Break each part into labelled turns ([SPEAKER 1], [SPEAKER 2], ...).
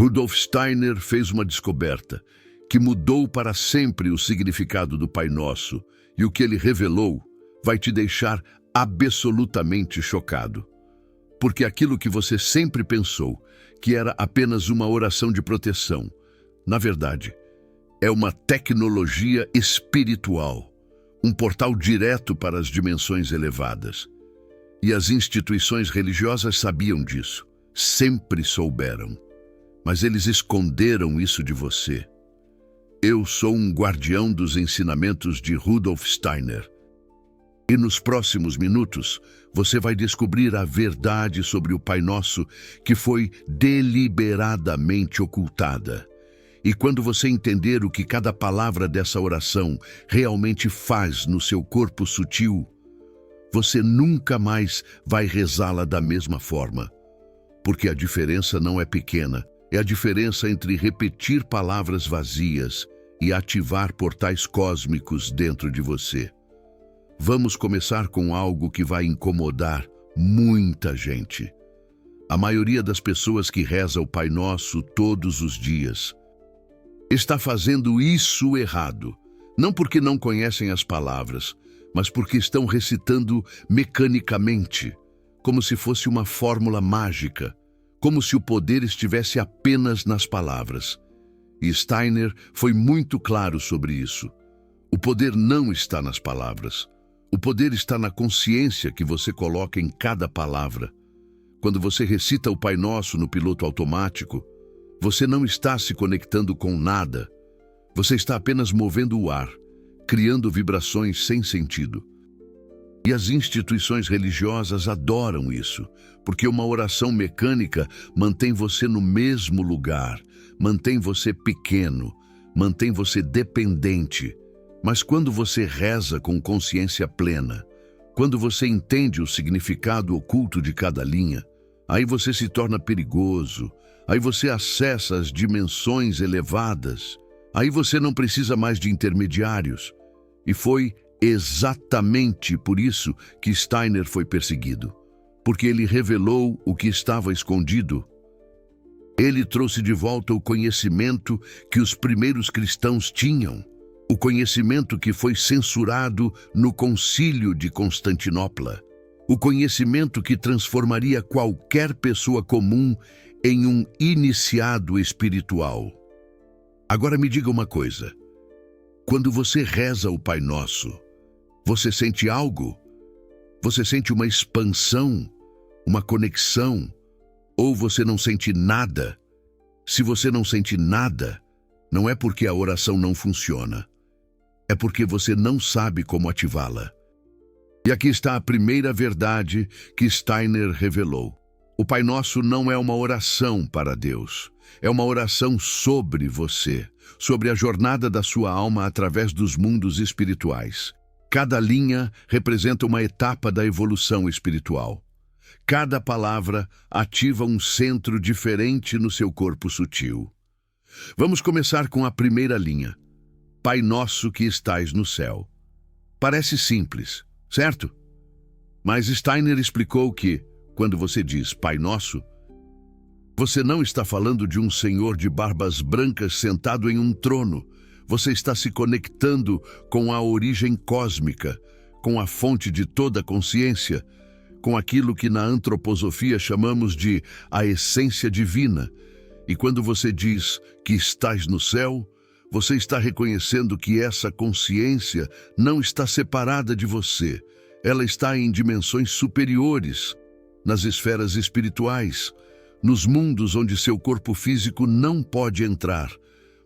[SPEAKER 1] Rudolf Steiner fez uma descoberta que mudou para sempre o significado do Pai Nosso, e o que ele revelou vai te deixar absolutamente chocado. Porque aquilo que você sempre pensou que era apenas uma oração de proteção, na verdade, é uma tecnologia espiritual, um portal direto para as dimensões elevadas. E as instituições religiosas sabiam disso, sempre souberam. Mas eles esconderam isso de você. Eu sou um guardião dos ensinamentos de Rudolf Steiner. E nos próximos minutos, você vai descobrir a verdade sobre o Pai Nosso que foi deliberadamente ocultada. E quando você entender o que cada palavra dessa oração realmente faz no seu corpo sutil, você nunca mais vai rezá-la da mesma forma. Porque a diferença não é pequena, é a diferença entre repetir palavras vazias e ativar portais cósmicos dentro de você. Vamos começar com algo que vai incomodar muita gente. A maioria das pessoas que reza o Pai Nosso todos os dias está fazendo isso errado, não porque não conhecem as palavras, mas porque estão recitando mecanicamente, como se fosse uma fórmula mágica, como se o poder estivesse apenas nas palavras. E Steiner foi muito claro sobre isso. O poder não está nas palavras. O poder está na consciência que você coloca em cada palavra. Quando você recita o Pai Nosso no piloto automático, você não está se conectando com nada. Você está apenas movendo o ar, criando vibrações sem sentido. E as instituições religiosas adoram isso, porque uma oração mecânica mantém você no mesmo lugar, mantém você pequeno, mantém você dependente. Mas quando você reza com consciência plena, quando você entende o significado oculto de cada linha, aí você se torna perigoso, aí você acessa as dimensões elevadas, aí você não precisa mais de intermediários. E foi exatamente por isso que Steiner foi perseguido, porque ele revelou o que estava escondido. Ele trouxe de volta o conhecimento que os primeiros cristãos tinham, o conhecimento que foi censurado no Concílio de Constantinopla, o conhecimento que transformaria qualquer pessoa comum em um iniciado espiritual. Agora me diga uma coisa. Quando você reza o Pai Nosso, você sente algo? Você sente uma expansão, uma conexão? Ou você não sente nada? Se você não sente nada, não é porque a oração não funciona. É porque você não sabe como ativá-la. E aqui está a primeira verdade que Steiner revelou. O Pai Nosso não é uma oração para Deus. É uma oração sobre você, sobre a jornada da sua alma através dos mundos espirituais. Cada linha representa uma etapa da evolução espiritual. Cada palavra ativa um centro diferente no seu corpo sutil. Vamos começar com a primeira linha. Pai Nosso que estais no céu. Parece simples, certo? Mas Steiner explicou que, quando você diz Pai Nosso, você não está falando de um senhor de barbas brancas sentado em um trono. Você está se conectando com a origem cósmica, com a fonte de toda a consciência, com aquilo que na antroposofia chamamos de a essência divina. E quando você diz que estás no céu, você está reconhecendo que essa consciência não está separada de você. Ela está em dimensões superiores, nas esferas espirituais, nos mundos onde seu corpo físico não pode entrar,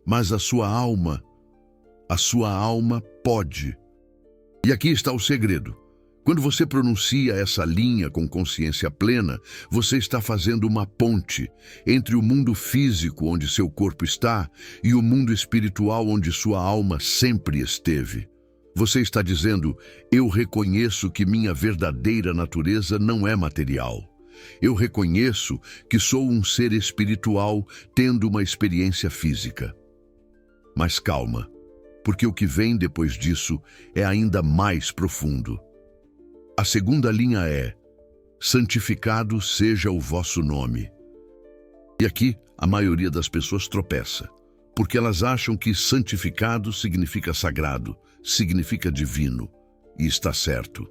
[SPEAKER 1] mas a sua alma pode. E aqui está o segredo. Quando você pronuncia essa linha com consciência plena, você está fazendo uma ponte entre o mundo físico onde seu corpo está e o mundo espiritual onde sua alma sempre esteve. Você está dizendo, eu reconheço que minha verdadeira natureza não é material. Eu reconheço que sou um ser espiritual tendo uma experiência física. Mas calma, porque o que vem depois disso é ainda mais profundo. A segunda linha é, santificado seja o vosso nome. E aqui, a maioria das pessoas tropeça, porque elas acham que santificado significa sagrado, significa divino, e está certo.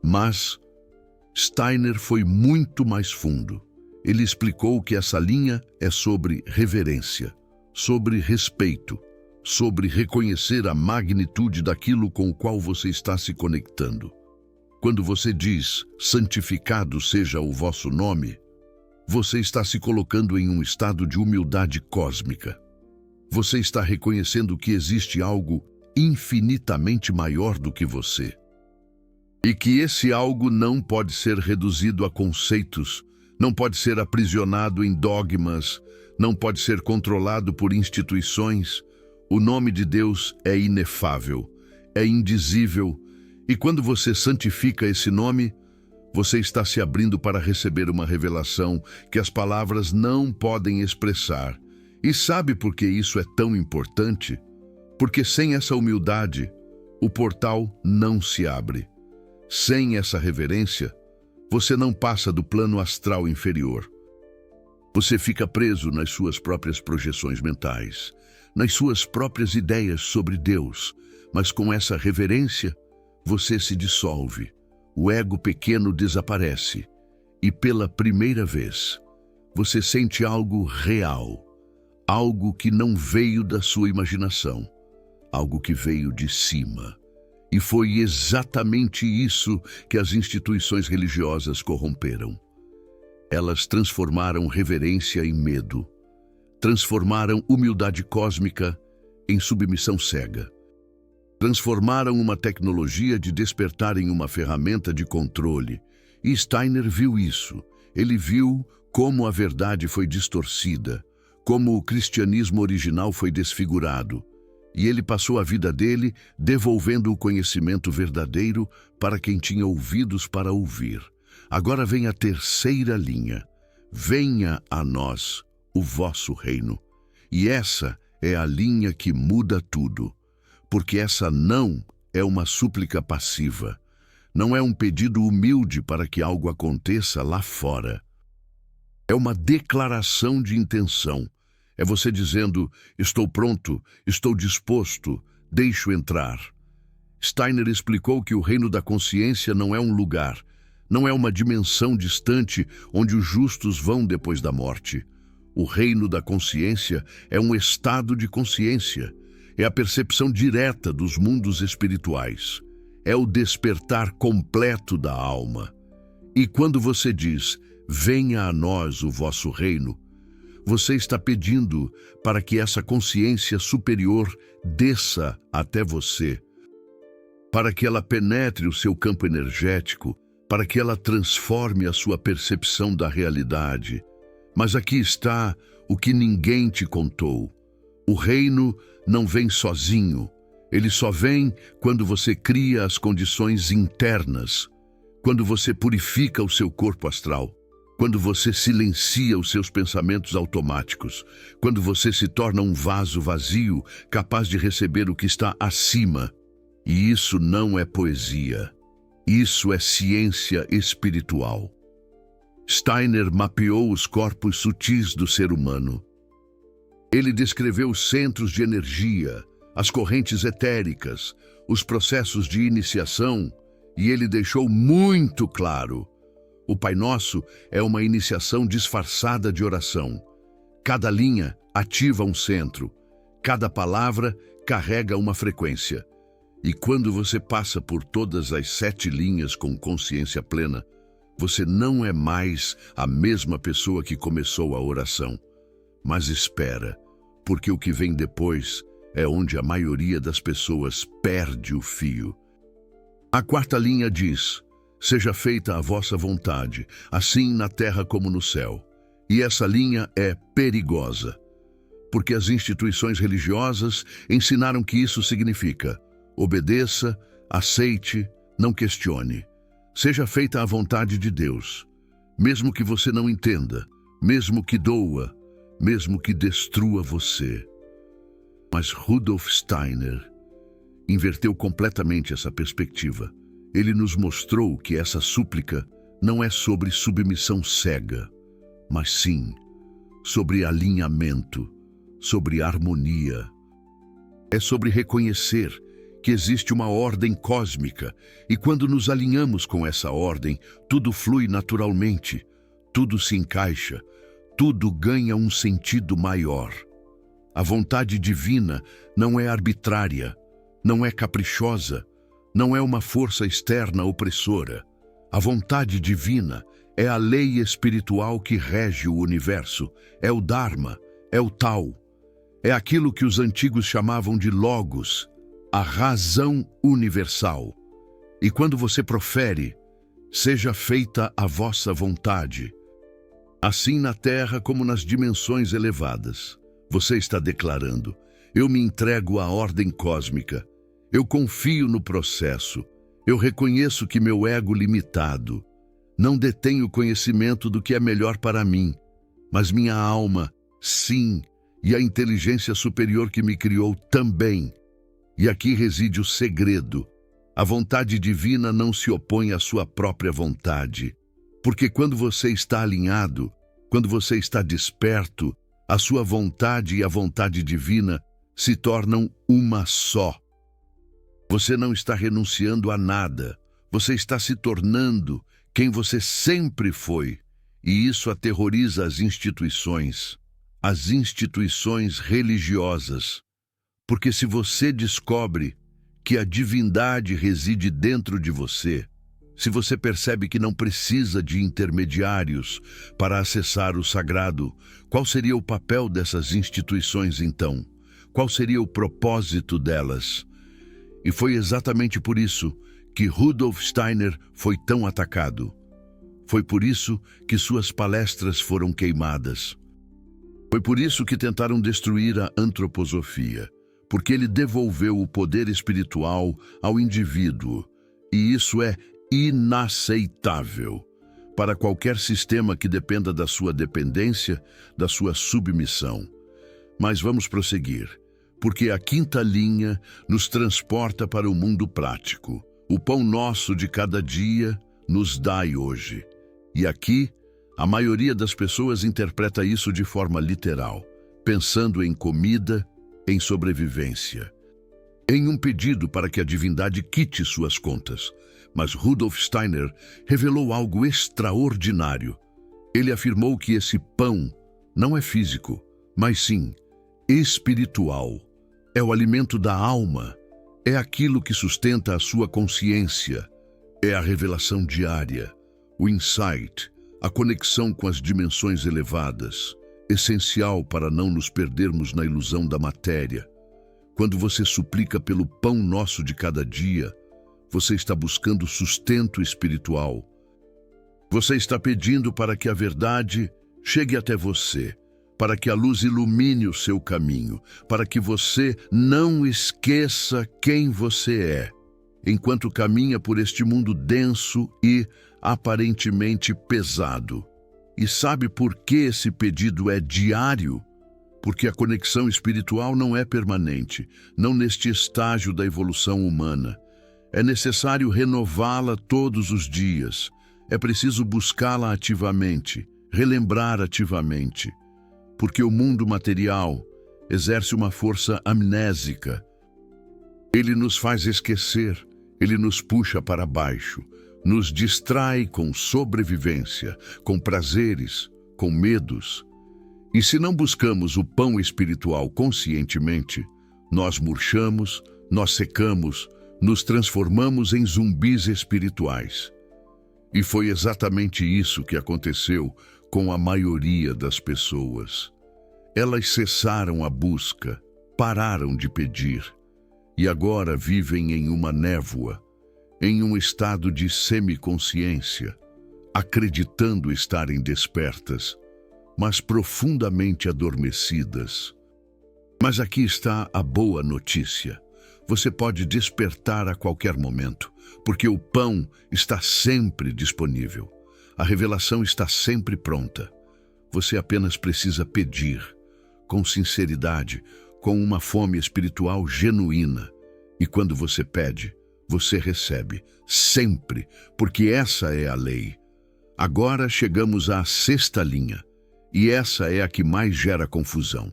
[SPEAKER 1] Mas Steiner foi muito mais fundo. Ele explicou que essa linha é sobre reverência, sobre respeito, sobre reconhecer a magnitude daquilo com o qual você está se conectando. Quando você diz, santificado seja o vosso nome, você está se colocando em um estado de humildade cósmica. Você está reconhecendo que existe algo infinitamente maior do que você. E que esse algo não pode ser reduzido a conceitos, não pode ser aprisionado em dogmas, não pode ser controlado por instituições. O nome de Deus é inefável, é indizível, e quando você santifica esse nome, você está se abrindo para receber uma revelação que as palavras não podem expressar. E sabe por que isso é tão importante? Porque sem essa humildade, o portal não se abre. Sem essa reverência, você não passa do plano astral inferior. Você fica preso nas suas próprias projeções mentais, nas suas próprias ideias sobre Deus, mas com essa reverência, você se dissolve, o ego pequeno desaparece e pela primeira vez, você sente algo real, algo que não veio da sua imaginação, algo que veio de cima. E foi exatamente isso que as instituições religiosas corromperam. Elas transformaram reverência em medo, transformaram humildade cósmica em submissão cega, transformaram uma tecnologia de despertar em uma ferramenta de controle. E Steiner viu isso. Ele viu como a verdade foi distorcida, como o cristianismo original foi desfigurado. E ele passou a vida dele devolvendo o conhecimento verdadeiro para quem tinha ouvidos para ouvir. Agora vem a terceira linha. Venha a nós o vosso reino. E essa é a linha que muda tudo. Porque essa não é uma súplica passiva. Não é um pedido humilde para que algo aconteça lá fora. É uma declaração de intenção. É você dizendo, estou pronto, estou disposto, deixo entrar. Steiner explicou que o reino da consciência não é um lugar, não é uma dimensão distante onde os justos vão depois da morte. O reino da consciência é um estado de consciência, é a percepção direta dos mundos espirituais, é o despertar completo da alma. E quando você diz, venha a nós o vosso reino, você está pedindo para que essa consciência superior desça até você, para que ela penetre o seu campo energético, para que ela transforme a sua percepção da realidade. Mas aqui está o que ninguém te contou. O reino não vem sozinho. Ele só vem quando você cria as condições internas, quando você purifica o seu corpo astral, quando você silencia os seus pensamentos automáticos, quando você se torna um vaso vazio, capaz de receber o que está acima. E isso não é poesia. Isso é ciência espiritual. Steiner mapeou os corpos sutis do ser humano. Ele descreveu os centros de energia, as correntes etéricas, os processos de iniciação, e ele deixou muito claro: o Pai Nosso é uma iniciação disfarçada de oração. Cada linha ativa um centro, cada palavra carrega uma frequência. E quando você passa por todas as 7 linhas com consciência plena, você não é mais a mesma pessoa que começou a oração. Mas espera, porque o que vem depois é onde a maioria das pessoas perde o fio. A 4ª linha diz: seja feita a vossa vontade, assim na terra como no céu. E essa linha é perigosa, porque as instituições religiosas ensinaram que isso significa: obedeça, aceite, não questione. Seja feita a vontade de Deus, mesmo que você não entenda, mesmo que doa, mesmo que destrua você. Mas Rudolf Steiner inverteu completamente essa perspectiva. Ele nos mostrou que essa súplica não é sobre submissão cega, mas sim sobre alinhamento, sobre harmonia. É sobre reconhecer que existe uma ordem cósmica e quando nos alinhamos com essa ordem, tudo flui naturalmente, tudo se encaixa, tudo ganha um sentido maior. A vontade divina não é arbitrária, não é caprichosa, não é uma força externa opressora. A vontade divina é a lei espiritual que rege o universo, é o Dharma, é o Tao, é aquilo que os antigos chamavam de Logos, a razão universal. E quando você profere, seja feita a vossa vontade, assim na terra como nas dimensões elevadas. Você está declarando: eu me entrego à ordem cósmica, eu confio no processo, eu reconheço que meu ego limitado não detém o conhecimento do que é melhor para mim, mas minha alma, sim, e a inteligência superior que me criou também. E aqui reside o segredo. A vontade divina não se opõe à sua própria vontade, porque quando você está alinhado, quando você está desperto, a sua vontade e a vontade divina se tornam uma só. Você não está renunciando a nada, você está se tornando quem você sempre foi, e isso aterroriza as instituições religiosas. Porque se você descobre que a divindade reside dentro de você, se você percebe que não precisa de intermediários para acessar o sagrado, qual seria o papel dessas instituições então? Qual seria o propósito delas? E foi exatamente por isso que Rudolf Steiner foi tão atacado. Foi por isso que suas palestras foram queimadas. Foi por isso que tentaram destruir a antroposofia, porque ele devolveu o poder espiritual ao indivíduo, e isso é inaceitável para qualquer sistema que dependa da sua dependência, da sua submissão. Mas vamos prosseguir, porque a quinta linha nos transporta para o mundo prático. O pão nosso de cada dia nos dai hoje. E aqui, a maioria das pessoas interpreta isso de forma literal, pensando em comida, em sobrevivência, em um pedido para que a divindade quite suas contas. Mas Rudolf Steiner revelou algo extraordinário. Ele afirmou que esse pão não é físico, mas sim espiritual. É o alimento da alma, é aquilo que sustenta a sua consciência, é a revelação diária, o insight, a conexão com as dimensões elevadas, essencial para não nos perdermos na ilusão da matéria. Quando você suplica pelo pão nosso de cada dia, você está buscando sustento espiritual. Você está pedindo para que a verdade chegue até você, para que a luz ilumine o seu caminho, para que você não esqueça quem você é, enquanto caminha por este mundo denso e aparentemente pesado. E sabe por que esse pedido é diário? Porque a conexão espiritual não é permanente, não neste estágio da evolução humana. É necessário renová-la todos os dias. É preciso buscá-la ativamente, relembrar ativamente. Porque o mundo material exerce uma força amnésica. Ele nos faz esquecer, ele nos puxa para baixo, nos distrai com sobrevivência, com prazeres, com medos. E se não buscamos o pão espiritual conscientemente, nós murchamos, nós secamos, nos transformamos em zumbis espirituais. E foi exatamente isso que aconteceu com a maioria das pessoas. Elas cessaram a busca, pararam de pedir, e agora vivem em uma névoa, em um estado de semiconsciência, acreditando estarem despertas, mas profundamente adormecidas. Mas aqui está a boa notícia. Você pode despertar a qualquer momento, porque o pão está sempre disponível. A revelação está sempre pronta. Você apenas precisa pedir, com sinceridade, com uma fome espiritual genuína. E quando você pede, você recebe, sempre, porque essa é a lei. Agora chegamos à sexta linha, E essa é a que mais gera confusão.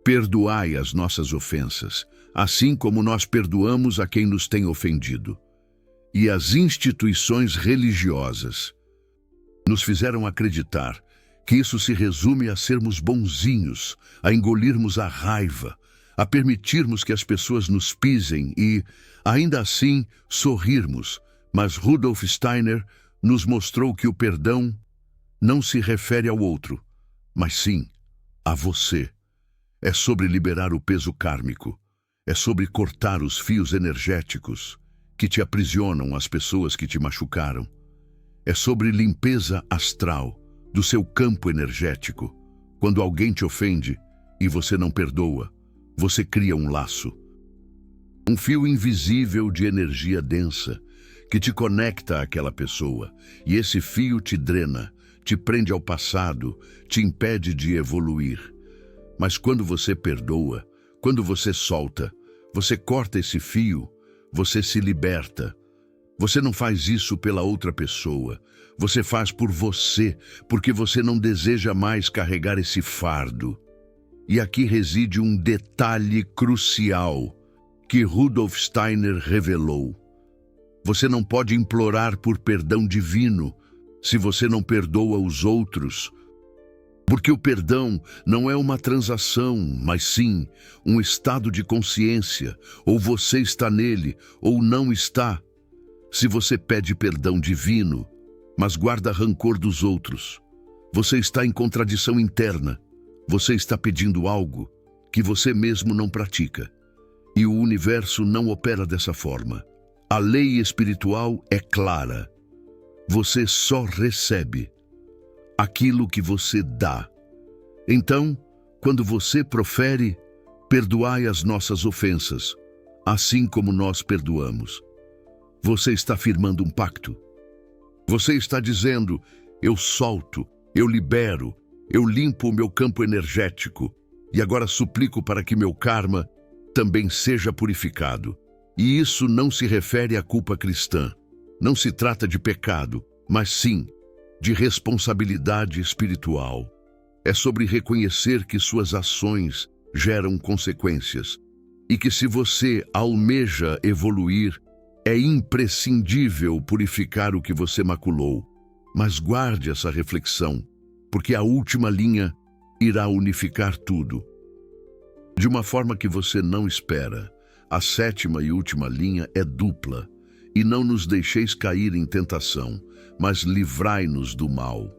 [SPEAKER 1] Perdoai as nossas ofensas, assim como nós perdoamos a quem nos tem ofendido. E as instituições religiosas nos fizeram acreditar que isso se resume a sermos bonzinhos, a engolirmos a raiva, a permitirmos que as pessoas nos pisem e, ainda assim, sorrirmos. Mas Rudolf Steiner nos mostrou que o perdão não se refere ao outro, mas sim a você. É sobre liberar o peso kármico, é sobre cortar os fios energéticos que te aprisionam as pessoas que te machucaram. É sobre limpeza astral do seu campo energético. Quando alguém te ofende e você não perdoa, você cria um laço. Um fio invisível de energia densa que te conecta àquela pessoa. E esse fio te drena, te prende ao passado, te impede de evoluir. Mas quando você perdoa, quando você solta, você corta esse fio, você se liberta. Você não faz isso pela outra pessoa. Você faz por você, porque você não deseja mais carregar esse fardo. E aqui reside um detalhe crucial que Rudolf Steiner revelou. Você não pode implorar por perdão divino se você não perdoa os outros. Porque o perdão não é uma transação, mas sim um estado de consciência. Ou você está nele, ou não está. Se você pede perdão divino, mas guarda rancor dos outros, você está em contradição interna. Você está pedindo algo que você mesmo não pratica. E o universo não opera dessa forma. A lei espiritual é clara. Você só recebe aquilo que você dá. Então, quando você profere, perdoai as nossas ofensas, assim como nós perdoamos. Você está firmando um pacto. Você está dizendo, eu solto, eu libero, eu limpo o meu campo energético e agora suplico para que meu karma também seja purificado. E isso não se refere à culpa cristã. Não se trata de pecado, mas sim de responsabilidade espiritual. É sobre reconhecer que suas ações geram consequências e que se você almeja evoluir, é imprescindível purificar o que você maculou. Mas guarde essa reflexão, porque a última linha irá unificar tudo. De uma forma que você não espera. A sétima e última linha é dupla. E não nos deixeis cair em tentação, mas livrai-nos do mal.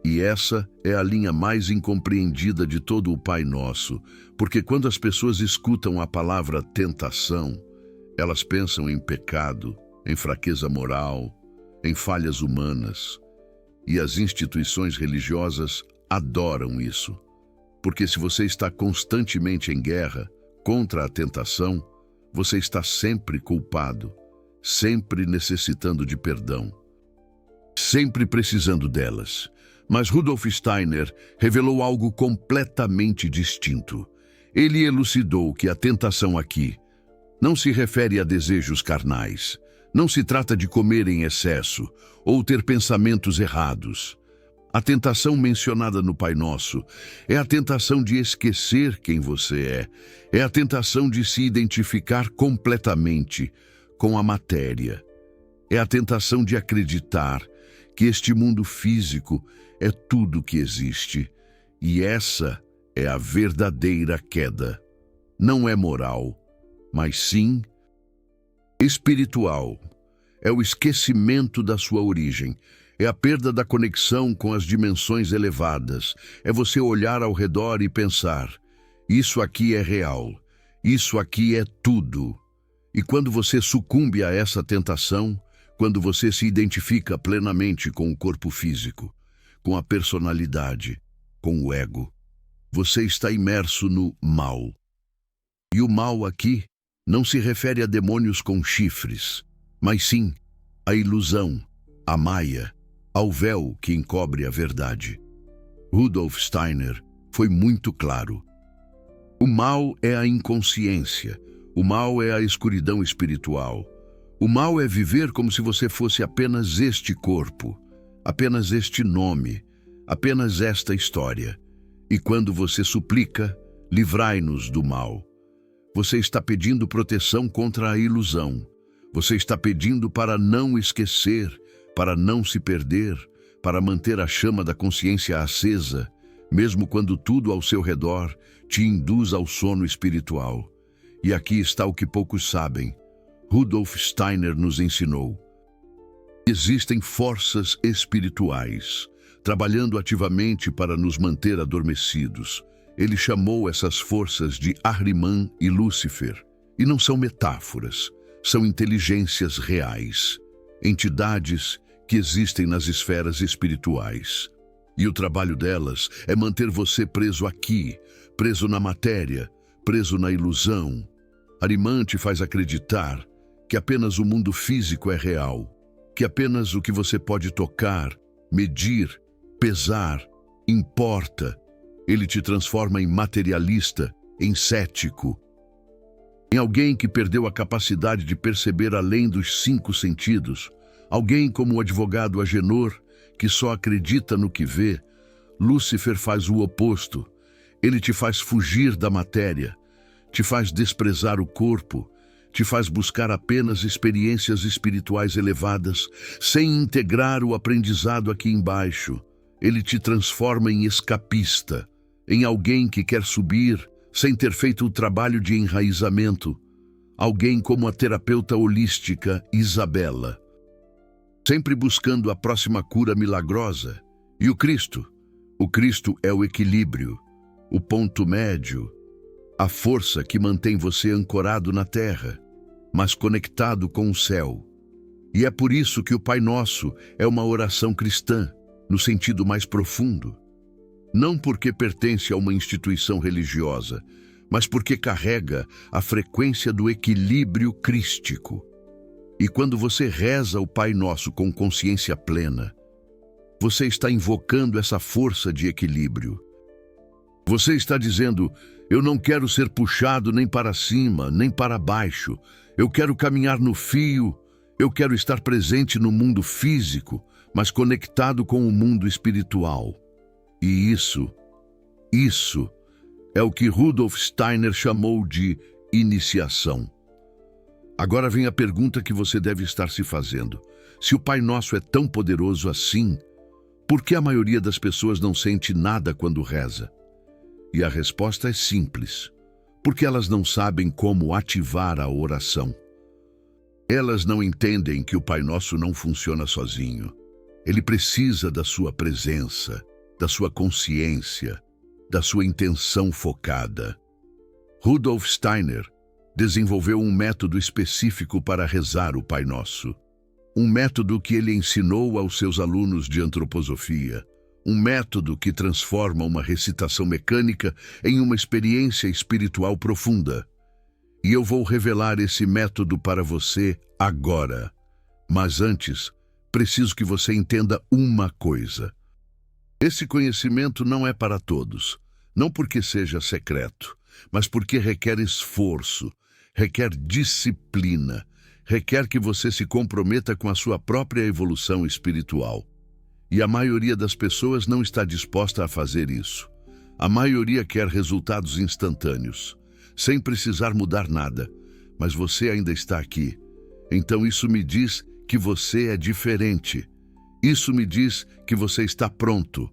[SPEAKER 1] E essa é a linha mais incompreendida de todo o Pai Nosso, porque quando as pessoas escutam a palavra tentação, elas pensam em pecado, em fraqueza moral, em falhas humanas. E as instituições religiosas adoram isso. Porque se você está constantemente em guerra contra a tentação, você está sempre culpado, sempre necessitando de perdão, sempre precisando delas. Mas Rudolf Steiner revelou algo completamente distinto. Ele elucidou que a tentação aqui não se refere a desejos carnais. Não se trata de comer em excesso ou ter pensamentos errados. A tentação mencionada no Pai Nosso é a tentação de esquecer quem você é a tentação de se identificar completamente com a matéria. É a tentação de acreditar que este mundo físico é tudo que existe. E essa é a verdadeira queda. Não é moral, mas sim espiritual. É o esquecimento da sua origem. É a perda da conexão com as dimensões elevadas. É você olhar ao redor e pensar, isso aqui é real, isso aqui é tudo. E quando você sucumbe a essa tentação, quando você se identifica plenamente com o corpo físico, com a personalidade, com o ego, você está imerso no mal. E o mal aqui não se refere a demônios com chifres, mas sim à ilusão, à maia, ao véu que encobre a verdade. Rudolf Steiner foi muito claro. O mal é a inconsciência, o mal é a escuridão espiritual. O mal é viver como se você fosse apenas este corpo, apenas este nome, apenas esta história. E quando você suplica, livrai-nos do mal. Você está pedindo proteção contra a ilusão. Você está pedindo para não esquecer, para não se perder, para manter a chama da consciência acesa, mesmo quando tudo ao seu redor te induz ao sono espiritual. E aqui está o que poucos sabem. Rudolf Steiner nos ensinou. Existem forças espirituais, trabalhando ativamente para nos manter adormecidos. Ele chamou essas forças de Ahriman e Lúcifer. E não são metáforas, são inteligências reais, entidades que existem nas esferas espirituais. E o trabalho delas é manter você preso aqui, preso na matéria, preso na ilusão. Ahriman te faz acreditar que apenas o mundo físico é real, que apenas o que você pode tocar, medir, pesar, importa. Ele te transforma em materialista, em cético, em alguém que perdeu a capacidade de perceber além dos 5 sentidos, alguém como o advogado Agenor, que só acredita no que vê. Lúcifer faz o oposto. Ele te faz fugir da matéria, te faz desprezar o corpo, te faz buscar apenas experiências espirituais elevadas, sem integrar o aprendizado aqui embaixo. Ele te transforma em escapista, em alguém que quer subir, sem ter feito o trabalho de enraizamento. Alguém como a terapeuta holística Isabela, sempre buscando a próxima cura milagrosa. E o Cristo? O Cristo é o equilíbrio, o ponto médio, a força que mantém você ancorado na terra, mas conectado com o céu. E é por isso que o Pai Nosso é uma oração cristã, no sentido mais profundo. Não porque pertence a uma instituição religiosa, mas porque carrega a frequência do equilíbrio crístico. E quando você reza o Pai Nosso com consciência plena, você está invocando essa força de equilíbrio. Você está dizendo: eu não quero ser puxado nem para cima, nem para baixo. Eu quero caminhar no fio, eu quero estar presente no mundo físico, mas conectado com o mundo espiritual. E isso é o que Rudolf Steiner chamou de iniciação. Agora vem a pergunta que você deve estar se fazendo. Se o Pai Nosso é tão poderoso assim, por que a maioria das pessoas não sente nada quando reza? E a resposta é simples. Porque elas não sabem como ativar a oração. Elas não entendem que o Pai Nosso não funciona sozinho. Ele precisa da sua presença, da sua consciência, da sua intenção focada. Rudolf Steiner desenvolveu um método específico para rezar o Pai Nosso. Um método que ele ensinou aos seus alunos de antroposofia. Um método que transforma uma recitação mecânica em uma experiência espiritual profunda. E eu vou revelar esse método para você agora. Mas antes, preciso que você entenda uma coisa. Esse conhecimento não é para todos, não porque seja secreto, mas porque requer esforço, requer disciplina, requer que você se comprometa com a sua própria evolução espiritual. E a maioria das pessoas não está disposta a fazer isso. A maioria quer resultados instantâneos, sem precisar mudar nada, mas você ainda está aqui. Então isso me diz que você é diferente. Isso me diz que você está pronto.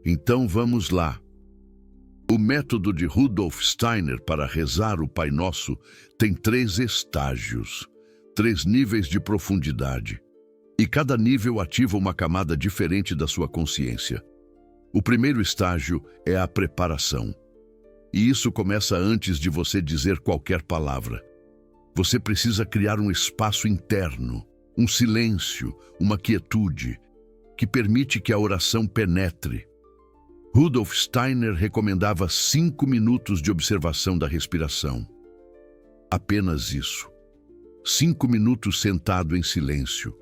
[SPEAKER 1] Então vamos lá. O método de Rudolf Steiner para rezar o Pai Nosso tem 3 estágios, 3 níveis de profundidade. E cada nível ativa uma camada diferente da sua consciência. O primeiro estágio é a preparação. E isso começa antes de você dizer qualquer palavra. Você precisa criar um espaço interno, um silêncio, uma quietude, que permite que a oração penetre. Rudolf Steiner recomendava 5 minutos de observação da respiração. Apenas isso. 5 minutos sentado em silêncio,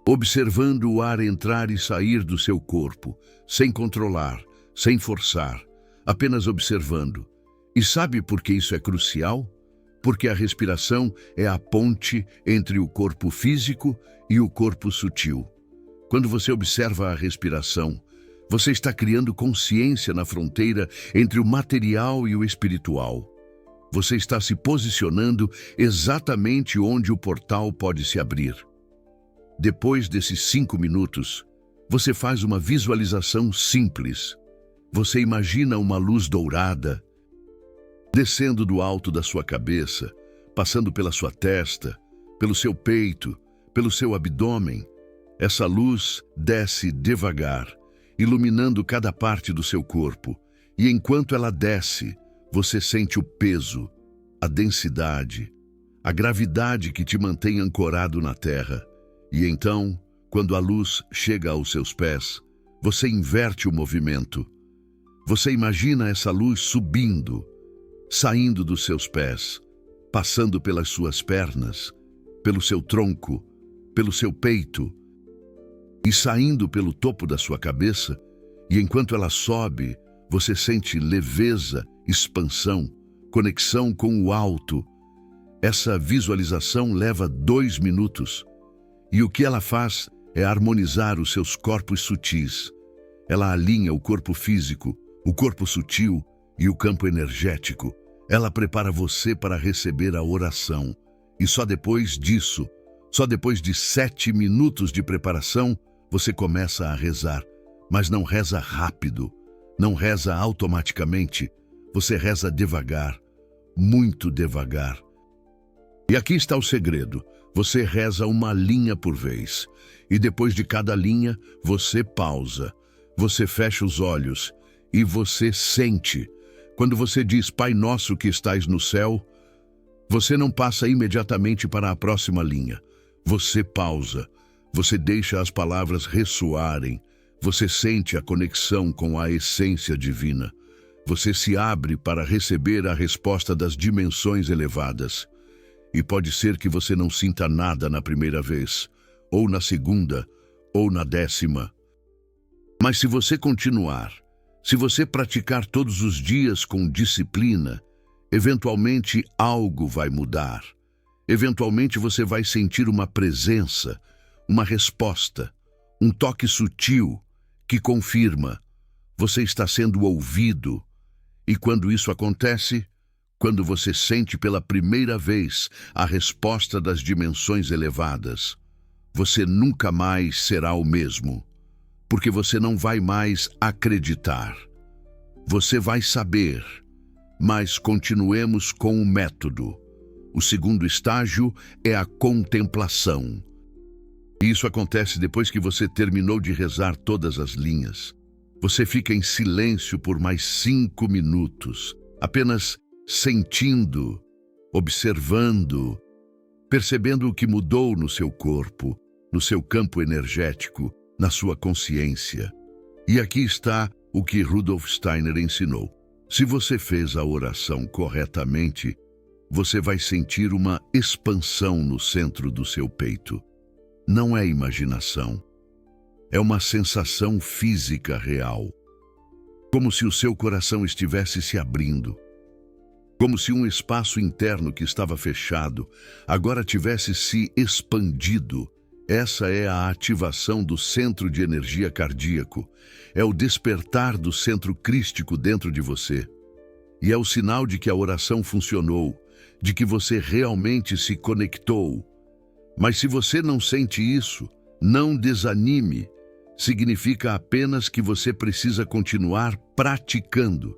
[SPEAKER 1] observando o ar entrar e sair do seu corpo, sem controlar, sem forçar, apenas observando. E sabe por que isso é crucial? Porque a respiração é a ponte entre o corpo físico e o corpo sutil. Quando você observa a respiração, Você está criando consciência na fronteira entre o material e o espiritual. Você está se posicionando exatamente onde o portal pode se abrir. Depois desses 5 minutos, você faz uma visualização simples. Você imagina uma luz dourada descendo do alto da sua cabeça, passando pela sua testa, pelo seu peito, pelo seu abdômen. Essa luz desce devagar, iluminando cada parte do seu corpo. E enquanto ela desce, você sente o peso, a densidade, a gravidade que te mantém ancorado na terra. E então, quando a luz chega aos seus pés, você inverte o movimento. Você imagina essa luz subindo, saindo dos seus pés, passando pelas suas pernas, pelo seu tronco, pelo seu peito, e saindo pelo topo da sua cabeça, e enquanto ela sobe, você sente leveza, expansão, conexão com o alto. Essa visualização leva 2 minutos, e o que ela faz é harmonizar os seus corpos sutis. Ela alinha o corpo físico, o corpo sutil e o campo energético. Ela prepara você para receber a oração. E só depois disso, só depois de 7 minutos de preparação, você começa a rezar. Mas não reza rápido, não reza automaticamente. Você reza devagar, muito devagar. E aqui está o segredo. Você reza uma linha por vez. E depois de cada linha, você pausa. Você fecha os olhos e você sente. Quando você diz Pai Nosso que estais no céu, você não passa imediatamente para a próxima linha. Você pausa. Você deixa as palavras ressoarem. Você sente a conexão com a essência divina. Você se abre para receber a resposta das dimensões elevadas. E pode ser que você não sinta nada na primeira vez, ou na segunda, ou na 10ª. Mas se você continuar, se você praticar todos os dias com disciplina, eventualmente algo vai mudar. Eventualmente você vai sentir uma presença, uma resposta, um toque sutil que confirma: você está sendo ouvido. E quando isso acontece, quando você sente pela primeira vez a resposta das dimensões elevadas, você nunca mais será o mesmo, porque você não vai mais acreditar. Você vai saber, mas continuemos com o método. O segundo estágio é a contemplação. Isso acontece depois que você terminou de rezar todas as linhas. Você fica em silêncio por mais 5 minutos, apenas sentindo, observando, percebendo o que mudou no seu corpo, no seu campo energético, na sua consciência. E aqui está o que Rudolf Steiner ensinou. Se você fez a oração corretamente, você vai sentir uma expansão no centro do seu peito. Não é imaginação. É uma sensação física real. Como se o seu coração estivesse se abrindo. Como se um espaço interno que estava fechado agora tivesse se expandido. Essa é a ativação do centro de energia cardíaco. É o despertar do centro crístico dentro de você. E é o sinal de que a oração funcionou, de que você realmente se conectou. Mas se você não sente isso, não desanime. Significa apenas que você precisa continuar praticando,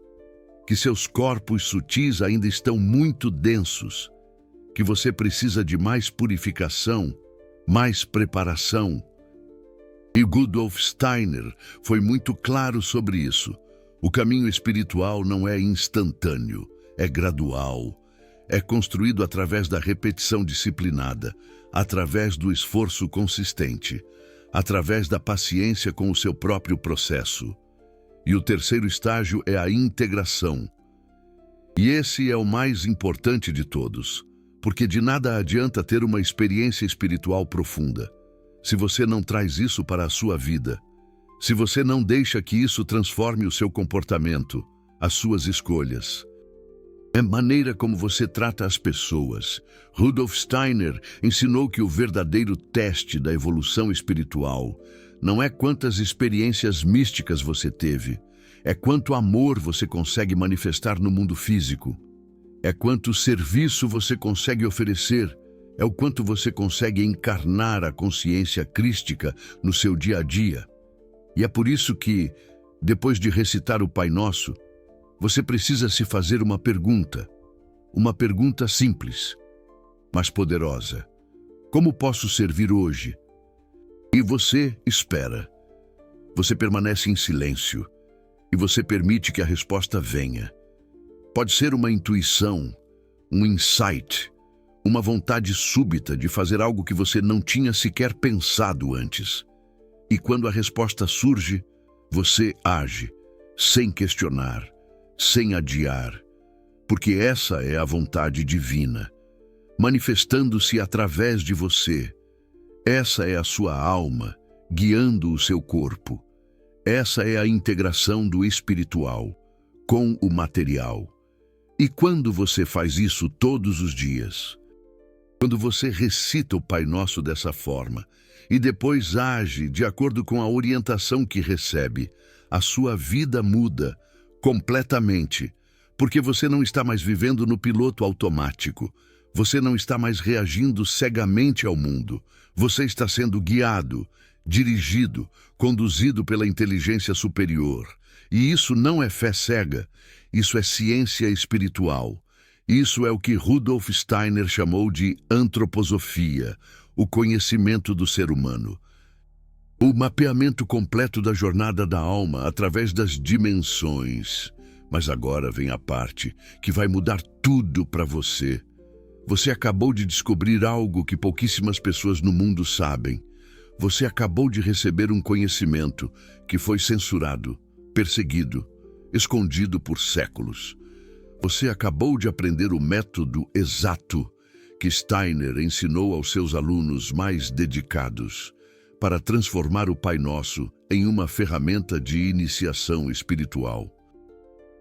[SPEAKER 1] que seus corpos sutis ainda estão muito densos, que você precisa de mais purificação, mais preparação. E Rudolf Steiner foi muito claro sobre isso. O caminho espiritual não é instantâneo, é gradual. É construído através da repetição disciplinada, através do esforço consistente, através da paciência com o seu próprio processo. E o terceiro estágio é a integração. E esse é o mais importante de todos, porque de nada adianta ter uma experiência espiritual profunda se você não traz isso para a sua vida, se você não deixa que isso transforme o seu comportamento, as suas escolhas. É a maneira como você trata as pessoas. Rudolf Steiner ensinou que o verdadeiro teste da evolução espiritual não é quantas experiências místicas você teve, é quanto amor você consegue manifestar no mundo físico, é quanto serviço você consegue oferecer, é o quanto você consegue encarnar a consciência crística no seu dia a dia. E é por isso que, depois de recitar o Pai Nosso, você precisa se fazer uma pergunta simples, mas poderosa. Como posso servir hoje? E você espera. Você permanece em silêncio e você permite que a resposta venha. Pode ser uma intuição, um insight, uma vontade súbita de fazer algo que você não tinha sequer pensado antes. E quando a resposta surge, você age, sem questionar, sem adiar, porque essa é a vontade divina, manifestando-se através de você. Essa é a sua alma, guiando o seu corpo. Essa é a integração do espiritual com o material. E quando você faz isso todos os dias, quando você recita o Pai Nosso dessa forma e depois age de acordo com a orientação que recebe, a sua vida muda completamente, porque você não está mais vivendo no piloto automático, você não está mais reagindo cegamente ao mundo, você está sendo guiado, dirigido, conduzido pela inteligência superior. E isso não é fé cega, isso é ciência espiritual. Isso é o que Rudolf Steiner chamou de antroposofia, o conhecimento do ser humano. O mapeamento completo da jornada da alma através das dimensões. Mas agora vem a parte que vai mudar tudo para você. Você acabou de descobrir algo que pouquíssimas pessoas no mundo sabem. Você acabou de receber um conhecimento que foi censurado, perseguido, escondido por séculos. Você acabou de aprender o método exato que Steiner ensinou aos seus alunos mais dedicados para transformar o Pai Nosso em uma ferramenta de iniciação espiritual.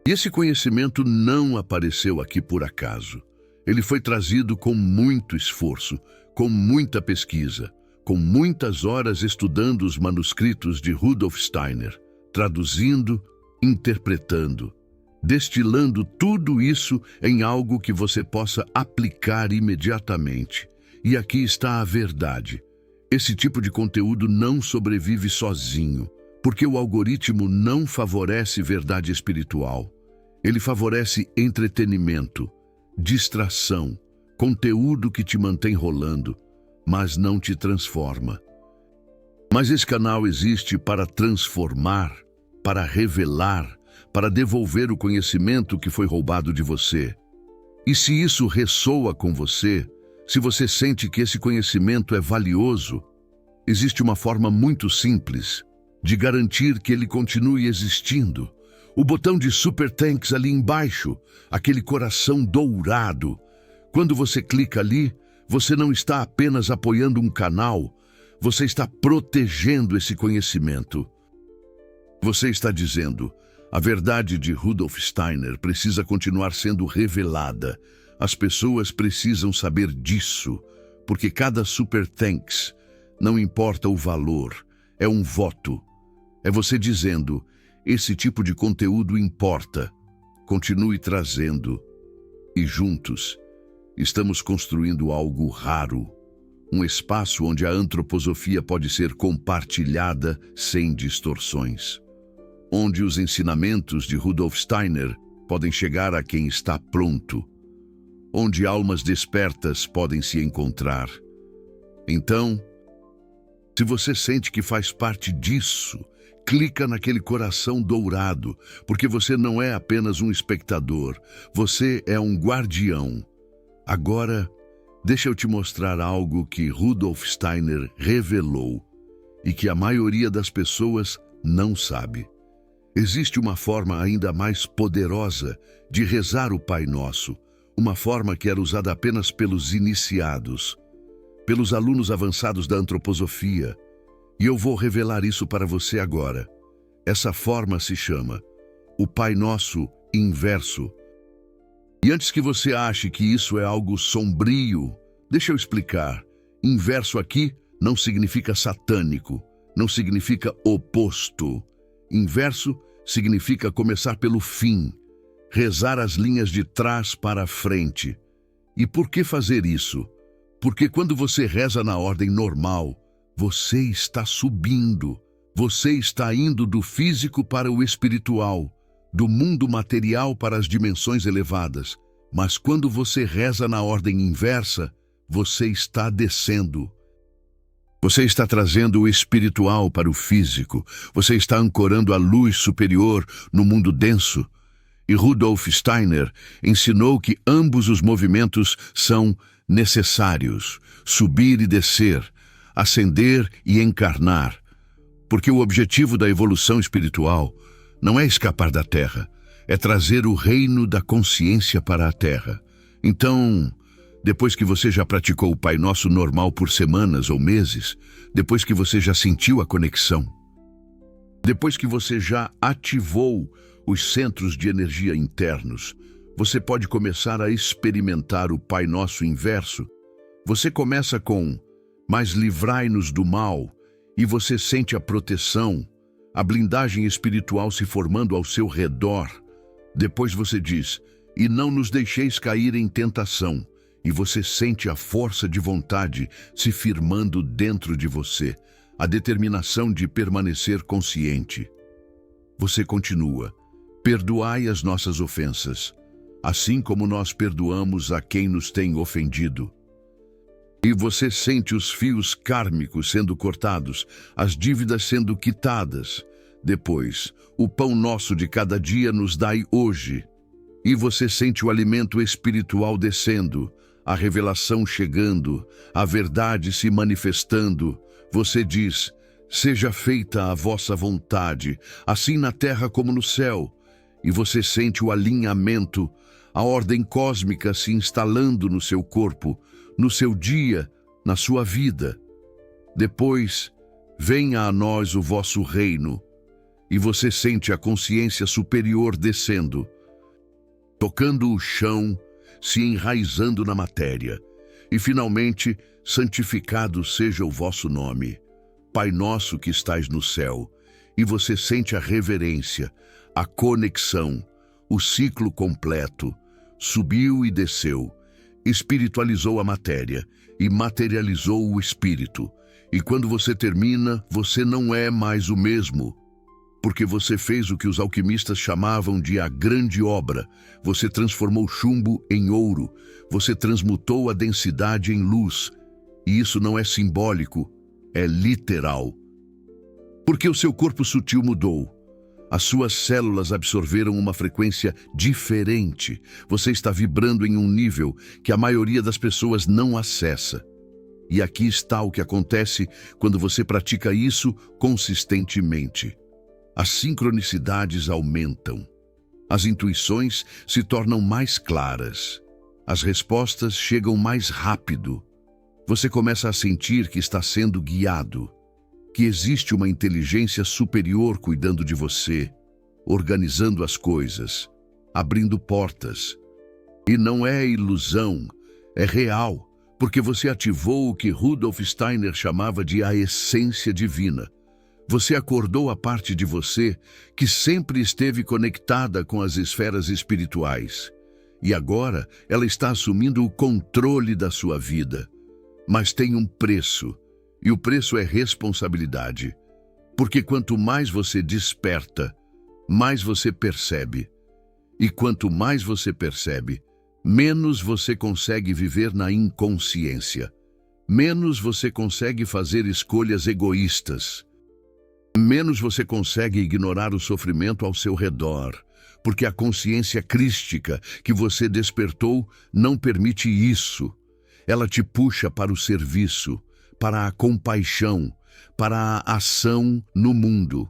[SPEAKER 1] E esse conhecimento não apareceu aqui por acaso. Ele foi trazido com muito esforço, com muita pesquisa, com muitas horas estudando os manuscritos de Rudolf Steiner, traduzindo, interpretando, destilando tudo isso em algo que você possa aplicar imediatamente. E aqui está a verdade. Esse tipo de conteúdo não sobrevive sozinho, porque o algoritmo não favorece verdade espiritual. Ele favorece entretenimento, distração, conteúdo que te mantém rolando, mas não te transforma. Mas esse canal existe para transformar, para revelar, para devolver o conhecimento que foi roubado de você. E se isso ressoa com você, se você sente que esse conhecimento é valioso, existe uma forma muito simples de garantir que ele continue existindo. O botão de Super Thanks ali embaixo, aquele coração dourado. Quando você clica ali, você não está apenas apoiando um canal, você está protegendo esse conhecimento. Você está dizendo, a verdade de Rudolf Steiner precisa continuar sendo revelada. As pessoas precisam saber disso, porque cada Super Thanks, não importa o valor, é um voto. É você dizendo, esse tipo de conteúdo importa, continue trazendo. E juntos, estamos construindo algo raro, um espaço onde a antroposofia pode ser compartilhada sem distorções, onde os ensinamentos de Rudolf Steiner podem chegar a quem está pronto, onde almas despertas podem se encontrar. Então, se você sente que faz parte disso, clica naquele coração dourado, porque você não é apenas um espectador, você é um guardião. Agora, deixa eu te mostrar algo que Rudolf Steiner revelou e que a maioria das pessoas não sabe. Existe uma forma ainda mais poderosa de rezar o Pai Nosso, uma forma que era usada apenas pelos iniciados, pelos alunos avançados da antroposofia. E eu vou revelar isso para você agora. Essa forma se chama o Pai Nosso inverso. E antes que você ache que isso é algo sombrio, deixa eu explicar. Inverso aqui não significa satânico, não significa oposto. Inverso significa começar pelo fim, rezar as linhas de trás para a frente. E por que fazer isso? Porque quando você reza na ordem normal, você está subindo. Você está indo do físico para o espiritual, do mundo material para as dimensões elevadas. Mas quando você reza na ordem inversa, você está descendo. Você está trazendo o espiritual para o físico. Você está ancorando a luz superior no mundo denso. E Rudolf Steiner ensinou que ambos os movimentos são necessários: subir e descer, ascender e encarnar. Porque o objetivo da evolução espiritual não é escapar da Terra, é trazer o reino da consciência para a Terra. Então, depois que você já praticou o Pai Nosso normal por semanas ou meses, depois que você já sentiu a conexão, depois que você já ativou os centros de energia internos, você pode começar a experimentar o Pai Nosso inverso. Você começa com: mas livrai-nos do mal, e você sente a proteção, a blindagem espiritual se formando ao seu redor. Depois você diz: e não nos deixeis cair em tentação, e você sente a força de vontade se firmando dentro de você, a determinação de permanecer consciente. Você continua: perdoai as nossas ofensas, assim como nós perdoamos a quem nos tem ofendido. E você sente os fios kármicos sendo cortados, as dívidas sendo quitadas. Depois, o pão nosso de cada dia nos dai hoje. E você sente o alimento espiritual descendo, a revelação chegando, a verdade se manifestando. Você diz: seja feita a vossa vontade, assim na terra como no céu. E você sente o alinhamento, a ordem cósmica se instalando no seu corpo, no seu dia, na sua vida. Depois, venha a nós o vosso reino, e você sente a consciência superior descendo, tocando o chão, se enraizando na matéria. E finalmente, santificado seja o vosso nome, Pai nosso que estais no céu. E você sente a reverência, a conexão, o ciclo completo. Subiu e desceu, espiritualizou a matéria e materializou o espírito. E quando você termina, você não é mais o mesmo, porque você fez o que os alquimistas chamavam de a grande obra. Você transformou chumbo em ouro, você transmutou a densidade em luz. E isso não é simbólico, é literal. Porque o seu corpo sutil mudou. As suas células absorveram uma frequência diferente. Você está vibrando em um nível que a maioria das pessoas não acessa. E aqui está o que acontece quando você pratica isso consistentemente. As sincronicidades aumentam. As intuições se tornam mais claras. As respostas chegam mais rápido. Você começa a sentir que está sendo guiado, que existe uma inteligência superior cuidando de você, organizando as coisas, abrindo portas. E não é ilusão, é real, porque você ativou o que Rudolf Steiner chamava de a essência divina. Você acordou a parte de você que sempre esteve conectada com as esferas espirituais. E agora ela está assumindo o controle da sua vida. Mas tem um preço. E o preço é responsabilidade. Porque quanto mais você desperta, mais você percebe. E quanto mais você percebe, menos você consegue viver na inconsciência. Menos você consegue fazer escolhas egoístas. Menos você consegue ignorar o sofrimento ao seu redor. Porque a consciência crística que você despertou não permite isso. Ela te puxa para o serviço, para a compaixão, para a ação no mundo.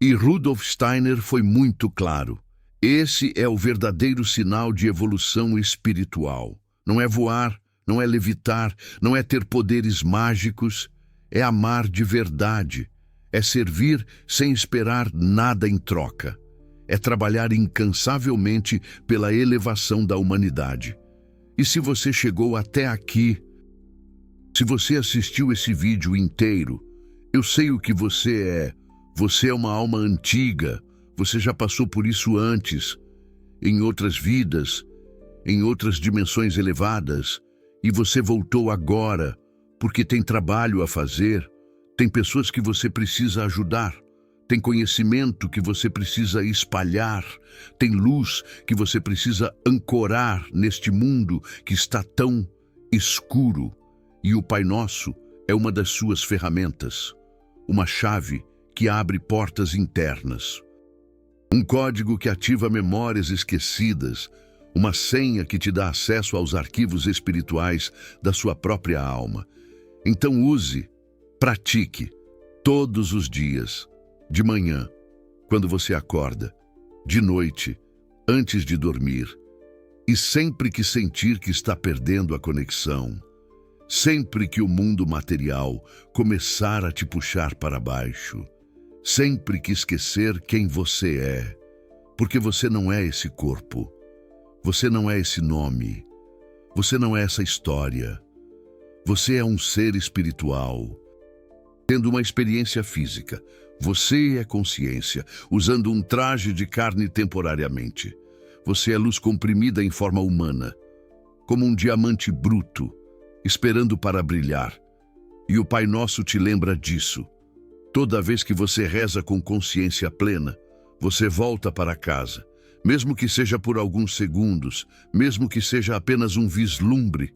[SPEAKER 1] E Rudolf Steiner foi muito claro. Esse é o verdadeiro sinal de evolução espiritual. Não é voar, não é levitar, não é ter poderes mágicos, é amar de verdade, é servir sem esperar nada em troca, é trabalhar incansavelmente pela elevação da humanidade. E se você chegou até aqui, se você assistiu esse vídeo inteiro, Eu sei o que você é. Você é uma alma antiga. Você já passou por isso antes, em outras vidas, em outras dimensões elevadas, e você voltou agora, porque tem trabalho a fazer, tem pessoas que você precisa ajudar, tem conhecimento que você precisa espalhar, tem luz que você precisa ancorar neste mundo que está tão escuro. E o Pai Nosso é uma das suas ferramentas, uma chave que abre portas internas. Um código que ativa memórias esquecidas, uma senha que te dá acesso aos arquivos espirituais da sua própria alma. Então use, pratique, todos os dias, de manhã, quando você acorda, de noite, antes de dormir, e sempre que sentir que está perdendo a conexão, sempre que o mundo material começar a te puxar para baixo, sempre que esquecer quem você é, porque você não é esse corpo, você não é esse nome, você não é essa história, você é um ser espiritual, tendo uma experiência física. Você é consciência, usando um traje de carne temporariamente. Você é luz comprimida em forma humana, como um diamante bruto, esperando para brilhar. E o Pai Nosso te lembra disso. Toda vez que você reza com consciência plena, você volta para casa, mesmo que seja por alguns segundos, mesmo que seja apenas um vislumbre,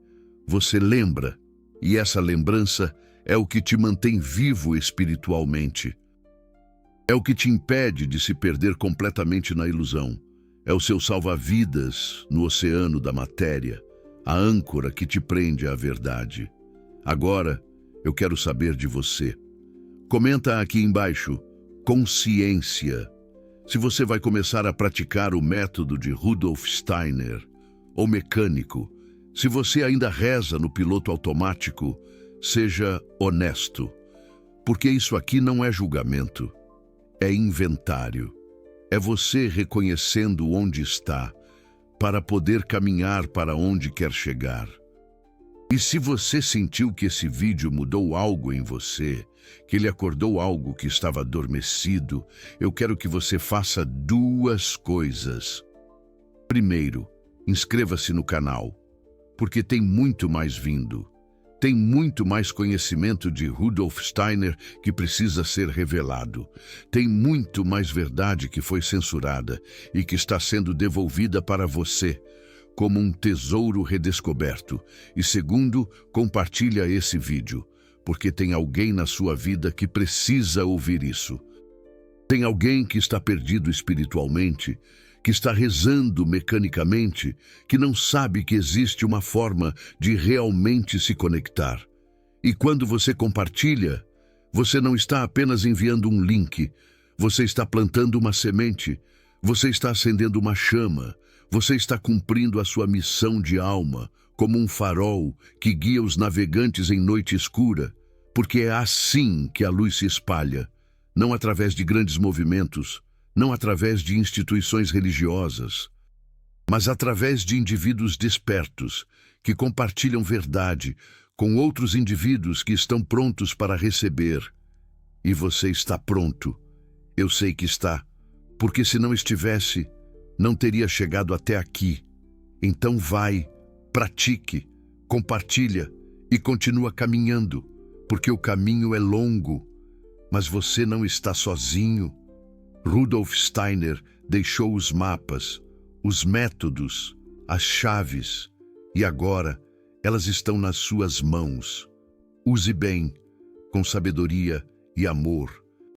[SPEAKER 1] você lembra, e essa lembrança é o que te mantém vivo espiritualmente. É o que te impede de se perder completamente na ilusão. É o seu salva-vidas no oceano da matéria, a âncora que te prende à verdade. Agora, eu quero saber de você. Comenta aqui embaixo, consciência. Se você vai começar a praticar o método de Rudolf Steiner, ou mecânico, se você ainda reza no piloto automático, seja honesto, porque isso aqui não é julgamento, é inventário. É você reconhecendo onde está, para poder caminhar para onde quer chegar. E se você sentiu que esse vídeo mudou algo em você, que ele acordou algo que estava adormecido, eu quero que você faça duas coisas. Primeiro, inscreva-se no canal, porque tem muito mais vindo. Tem muito mais conhecimento de Rudolf Steiner que precisa ser revelado. Tem muito mais verdade que foi censurada e que está sendo devolvida para você, como um tesouro redescoberto. E segundo, compartilha esse vídeo, porque tem alguém na sua vida que precisa ouvir isso. Tem alguém que está perdido espiritualmente, que está rezando mecanicamente, que não sabe que existe uma forma de realmente se conectar. E quando você compartilha, você não está apenas enviando um link, você está plantando uma semente, você está acendendo uma chama, você está cumprindo a sua missão de alma, como um farol que guia os navegantes em noite escura, porque é assim que a luz se espalha, não através de grandes movimentos, não através de instituições religiosas, mas através de indivíduos despertos, que compartilham verdade com outros indivíduos que estão prontos para receber. E você está pronto. Eu sei que está, porque se não estivesse, não teria chegado até aqui. Então vai, pratique, compartilha e continua caminhando, porque o caminho é longo, mas você não está sozinho. Rudolf Steiner deixou os mapas, os métodos, as chaves, e agora elas estão nas suas mãos. Use bem, com sabedoria e amor.